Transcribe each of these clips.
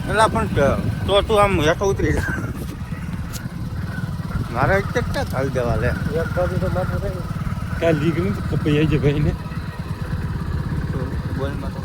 એલા પણ તો તું આમ હેઠો ઉતરી જા મારે કેટલા ખાલી દેવા લે એક બાજુ તો માથું થાય કાલ દીકરી તો કપાઈ છે ભાઈને બોલમાં તો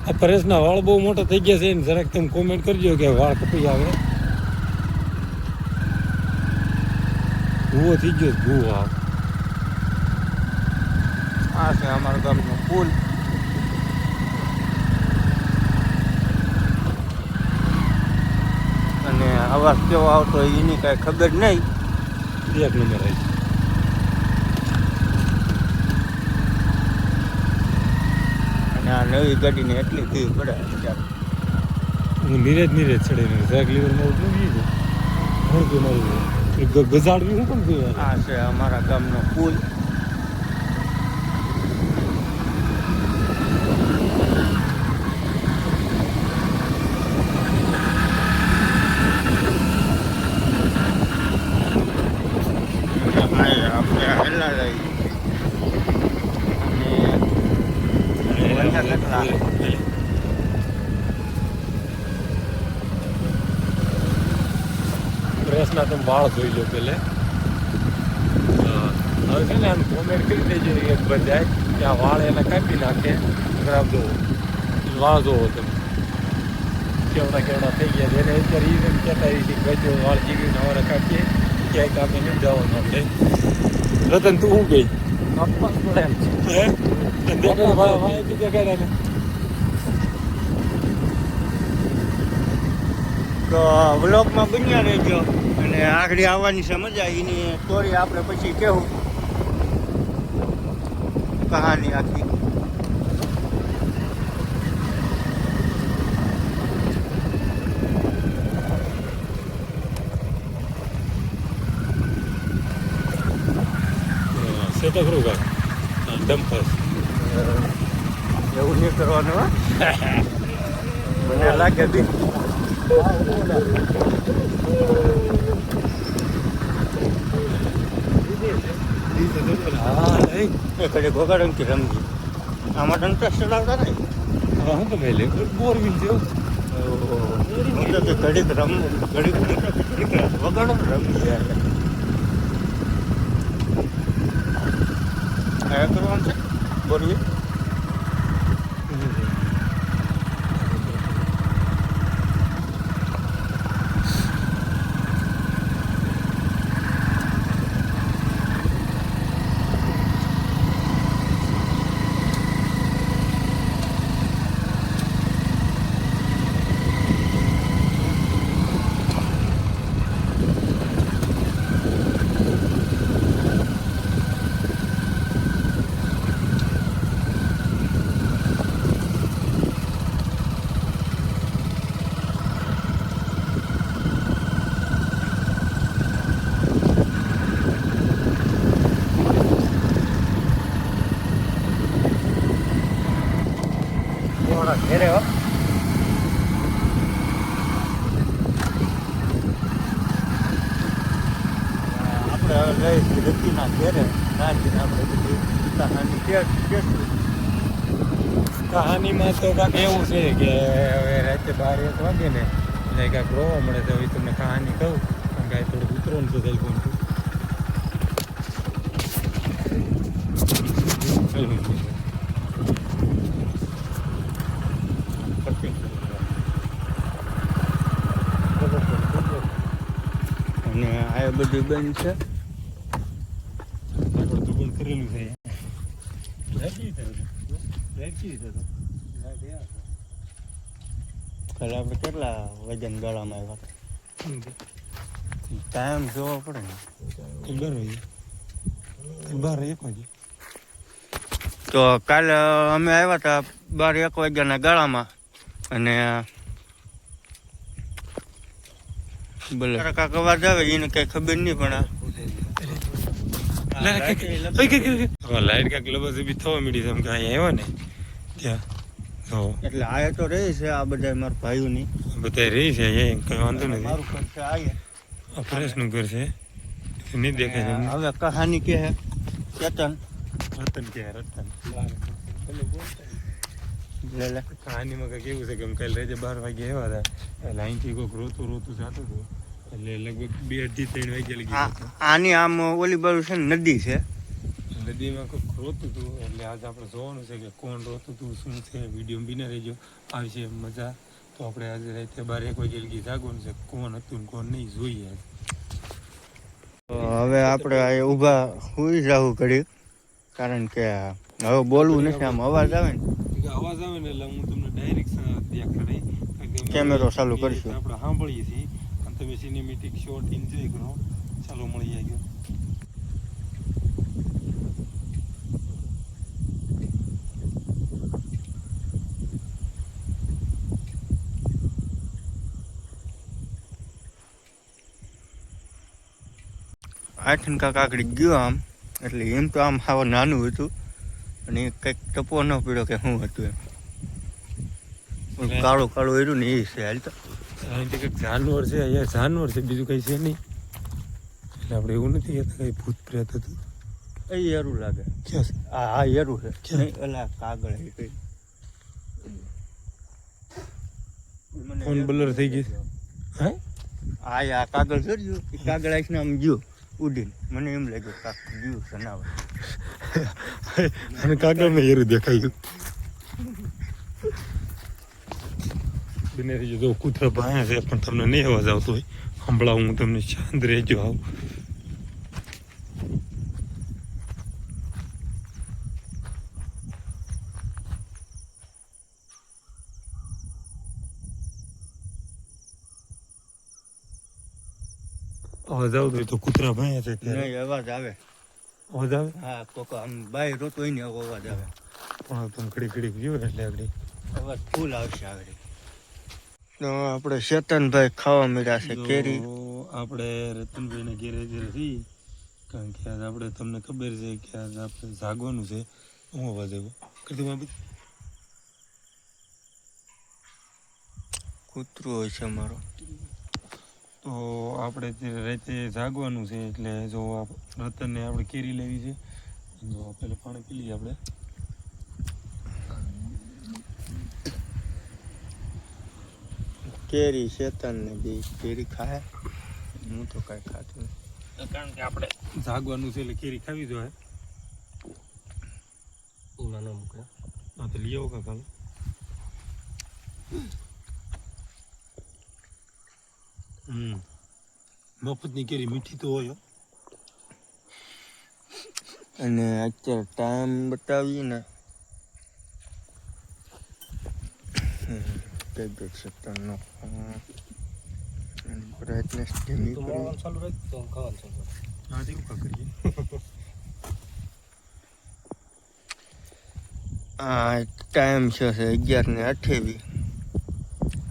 આ પરેશના વાળ બહુ મોટા થઈ ગયા છે ને જરાક તમે કોમેન્ટ કરજો કે વાળ કપાઈ આવે ભૂવો થઈ ગયો ભૂવો આ છે અમારા ગામનો પુલ અને અવાજ કેવો આવતો એની કાંઈ ખબર નહીં એક નંબર આવી અને આ નવી ગાડીને એટલી ફી પડે અત્યારે હું નીરેજ ચડે ને જરાક લીવરમાં ઉતરી ગયું હું કે મારું ગજાડવી હું કેમ ગયું આ છે અમારા ગામનો પુલ આપણે હેલા જઈએ અને કેટલા પરેશના તમે વાળ જોઈ લો પેલે હવે છે ને આમ કોમેન્ટ કરી દેજો એક બધાય કે આ વાળ એના કાપી નાખે ખરાબ જોવો વાળ જોવો તમે કેવડા થઈ ગયા છે એને અત્યારે એ કહેતા એ ભાઈ વાળ જીગીને અમારે કાપીએ ક્યાંય કાપી નહીં જવાનું આપણે રતન તું શું ગઈ કાપવા પડે એમ છે બીજા કર્યા તો વ્લોગમાં બન્યા રહેજો અને આગળ આવવાની છે મજા એની સ્ટોરી આપણે પછી કહેવું કહાની આખી સેટા ખરું કા ડમ્પર એવું નહીં કરવાનું હો. મને લાગે બી હા નહીં એ કડે ગોગાડમથી રમજી આમાં ઇન્ટરેસ્ટ ચડાવતા નહીં હા હું તો મેં લે બોરવીલ જેવું હું તો ઘડીક વગાડો રમજી યાર કયા કરવાનું છે બોરવી ઘેરે હો આપણે હવે જઈશું રતિના ઘેરે નાખીને આપણે બધી કહાની કહાનીમાં તો કાંઈક એવું છે કે હવે રાતે 12-1 વાગે ને એટલે કાંઈક રોવા મળે તો હવે તમને કહાની કહું કારણ કે થોડુંક ઉતરો ને તો થઈ ગયું અને આ બધી બેન છે બધું કરેલું છે કાલે આપણે કેટલા વજન ગળામાં આવ્યા ટાઈમ જોવો પડે ને બાર એક વાગે તો કાલે અમે આવ્યા હતા 12-1 વાગ્યાના ગાળામાં અને બોલે કાંક અવાજ આવે એને કઈ ખબર નહીં પણ લાઈટ કાંક લબસ બી થવા મીડી છે કે અહીંયા આવ્યો ને ત્યાં એટલે આ તો રહી છે આ બધા મારા ભાઈઓની બધા રહી છે કઈ વાંધો નથી મારું ઘર છે આ પરેશનું ઘર છે નહીં દેખાય હવે કહાની કે હે ચેતન રતન કે રતન લે લે કહાનીમાં કંઈક એવું છે કે કાલે રાતે 12 વાગે આવ્યા હતા એટલે અહીંથી કોઈક રોતું જતું હતું એટલે લગભગ 2-2:30 વાગે લગી આની આમ ઓલી બાજુ છે ને નદી છે નદીમાં કોઈક રોતું હતું એટલે આજે આપણે જોવાનું છે કે કોણ રોતું હતું શું છે વિડીયો બીના રહેજો આવશે મજા તો આપણે આજે રાતે 12-1 વાગે લગી જાગવાનું છે કોણ હતું ને કોણ નહીં જોઈએ તો હવે આપણે આ ઊભા સુઈ જવું ઘડી કારણ કે હવે બોલવું નથી આમ અવાજ આવે ને અવાજ આવે ને એટલે હું તમને ડાયરેક્ટ દેખાડી કેમેરો ચાલુ કરશું આપણે સાંભળીએ છીએ અને તમે સિનેમેટિક શોટ એન્જોય કરો ચાલો મળી ગયો આઠન કાકડી ગયો આમ એટલે એમ તો આમ હાવ નાનું હતું અને કંઈક ટપો ન પીડ્યો કે શું હતું એમ કાળું કાળું એરું ને એ છે હાલ તો અહીંથી કંઈક જાનવર છે અહીંયા જાનવર છે બીજું કંઈ છે નહીં એટલે આપણે એવું નથી કહેતા કંઈ ભૂત પ્રેત હતું એ એરું લાગે ક્યાં છે આ એરું છે ક્યાં? નહીં અલા કાગળ એ કઈ ફોન બ્લર થઈ ગઈ હે આ કાગળ કર્યું એ કાગળ આખીને આમ ગયો ઉડીને મને એમ લાગ્યું કાક ગયું સનાવે અને કાગળમાં એરું દેખાયું બને રહેજો જો કૂતરા ભાયા છે પણ તમને નહીં અવાજ આવતો હોય હમણાં હું તમને શાંત રહેજો આવું અવાજ આવતો હોય તો કૂતરા ભાયા છે ત્યારે નહીં અવાજ આવે અવાજ આવે હા કોક આમ બાય રોતો હોય ને એવો અવાજ આવે પણ તમે ઘડી ઘડી ગયો એટલે આગળ અવાજ ફૂલ આવશે આગળ તો આપણે ચેતનભાઈ ખાવા મળ્યા છે કેરી આપણે રતનભાઈને ઘેરે રહી કારણ કે આજ આપણે તમને ખબર છે કે આજ આપણે જાગવાનું છે હું અવાજ આવ્યો કરતું બાબત કૂતરું હોય છે મારો તો આપણે રાતે જાગવાનું છે એટલે જો રતનને આપણે કેરી લેવી છે જો પેલા પાણી પી લઈએ આપણે કેરી ચેતન ને બી કેરી ખાય હું તો કઈ ખાતું નથી કારણ કે આપણે જાગવાનું છે એટલે કેરી ખાવી જોઈએ હા તો લઈ આવો કાકા મફતની કેરી મીઠી તો હોય અને અત્યારે ટાઈમ બતાવીએ ને ચેતનનો બ્રાઇટનેસ ધીમી કરી હા તેવું કા કરીએ આ ટાઈમ છે 11:28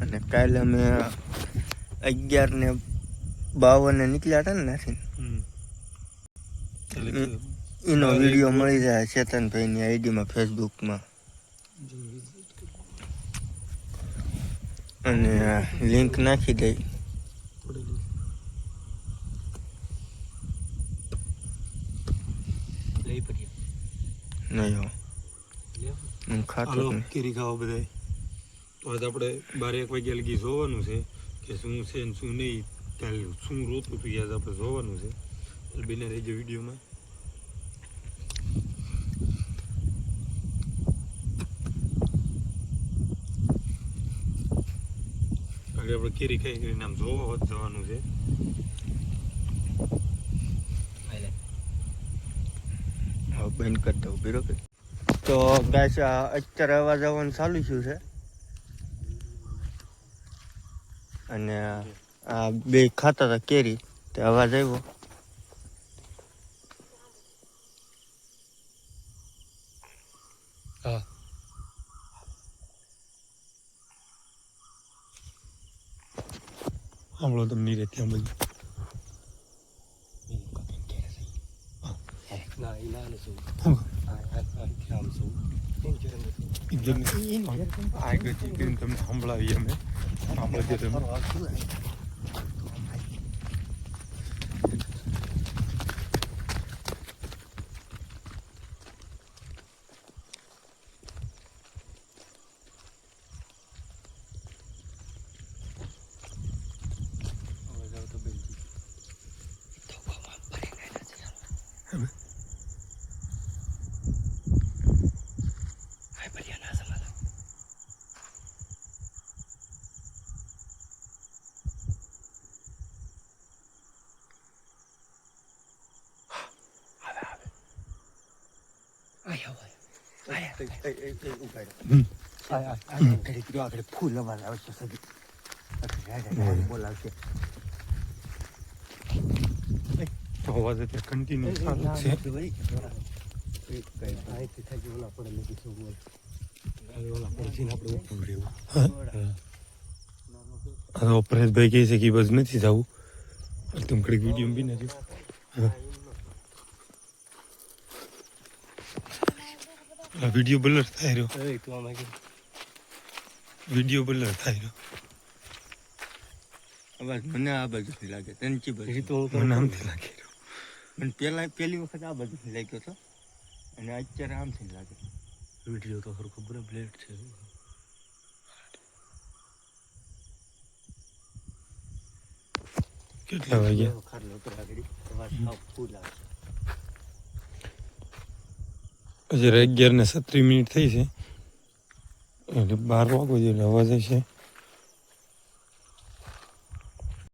અને કાલે અમે 11:52 નીકળ્યા હતા ને નાથી એનો વિડીયો મળી જાય ચેતનભાઈની આઈડીમાં ફેસબુકમાં અને લિંક નાખી દઈ નહીં હો હું ખાતો જ નહીં. કેરી ખાવા બધાય તો આજ આપણે 12-1 વાગ્યા લગી જોવાનું છે કે શું છે ને શું નહીં કાલે શું રોતું હતું યાદ આપણે જોવાનું છે એટલે બેને રહેજો વિડીયોમાં આપણે કેરી ખાઈ કરીને આમ જોવા જવાનું છે હવે બંધ કરી દઉં બરોબર તો ગાઈસ અત્યારે અવાજ આવવાનું ચાલુ થયું છે અને આ બે ખાતા હતા કેરી તે અવાજ આવ્યો હા સાંભળો તમે નહીં રહેતી આમ બધું આગળ તમને સંભળાવીએ અમે સાંભળજો તમે ફૂલ અવાજ આવશે સગી બોલાવશે અવાજ એટલે કન્ટિન્યુ ચાલુ છે પરેશભાઈ કહે છે કે બસ નથી જવું તમે કડીક વિડીયો બી નથી વિડીયો બ્લર થાય રહ્યો વિડીયો બ્લર થાય રહ્યો અવાજ મને આ બાજુથી લાગે તનચી બાજુ મને આમથી લાગે રહ્યો મને પહેલી વખત આ બાજુથી લાગ્યો હતો અને અત્યારે આમથી લાગે વિડીયો તો ખરું ખબર બ્લેડ છે કેટલા વાગ્યા હજી 11:37 થઈ છે એટલે 12 વાગો જેટલો અવાજ હશે